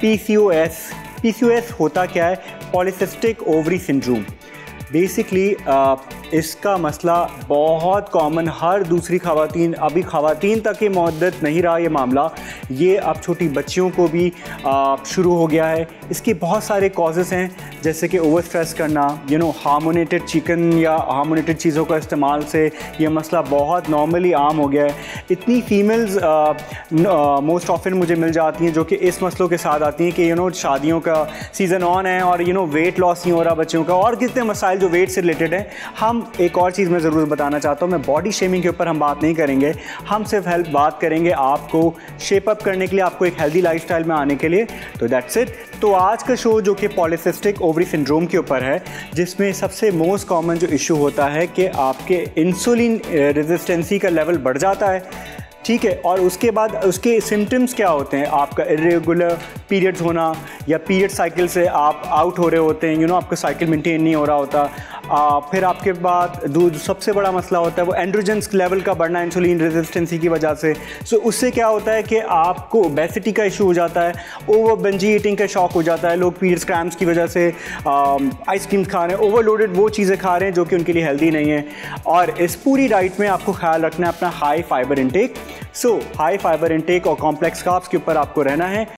PCOS होता क्या है? Polycystic ovary syndrome. बेसिकली इसका मसला बहुत कॉमन, हर दूसरी ख़वातीन, अभी ख़वातीन तक ये मुद्दत नहीं रहा ये मामला, ये अब छोटी बच्चियों को भी शुरू हो गया है। इसके बहुत सारे कॉजेज़ हैं, जैसे कि ओवर स्ट्रेस करना, हार्मोनेटेड चिकन या हार्मोनेटेड चीज़ों का इस्तेमाल से ये मसला बहुत नॉर्मली आम हो गया है। इतनी फ़ीमेल्स मोस्ट ऑफन मुझे मिल जाती हैं जो कि इस मसलों के साथ आती हैं कि शादियों का सीज़न ऑन है और वेट लॉस नहीं हो रहा बच्चों का, और कितने मसाइल जो वेट से रिलेटेड हैं। हम एक और चीज़ मैं ज़रूर बताना चाहता हूँ, मैं बॉडी शेमिंग के ऊपर हम बात नहीं करेंगे, हम सिर्फ बात करेंगे आपको शेप अप करने के लिए, आपको एक हेल्दी लाइफस्टाइल में आने के लिए। तो दैट्स इट। तो आज का शो जो कि पॉलीसिस्टिक ओवरी सिंड्रोम के ऊपर है, जिसमें सबसे मोस्ट कॉमन जो इशू होता है कि आपके इंसुलिन रेजिस्टेंसी का लेवल बढ़ जाता है, ठीक है। और उसके बाद उसके सिम्टम्स क्या होते हैं? आपका इरेगुलर पीरियड्स होना, या पीरियड साइकिल से आप आउट हो रहे होते हैं, आपका साइकिल मेंटेन नहीं हो रहा होता। फिर आपके बाद सबसे बड़ा मसला होता है वो एंड्रोजन्स लेवल का बढ़ना इंसुलिन रेजिस्टेंसी की वजह से। सो उससे क्या होता है कि आपको ओबेसिटी का इशू हो जाता है, ओवर बंजी ईटिंग का शौक हो जाता है। लोग पीरियड्स क्रैम्प्स की वजह से आइसक्रीम खा रहे हैं, ओवरलोडेड वो चीज़ें खा रहे हैं जो कि उनके लिए हेल्दी नहीं है। और इस पूरी डाइट में आपको ख्याल रखना है अपना high fibre intake. High fibre intake और कॉम्प्लेक्स कार्ब्स के ऊपर आपको रहना है।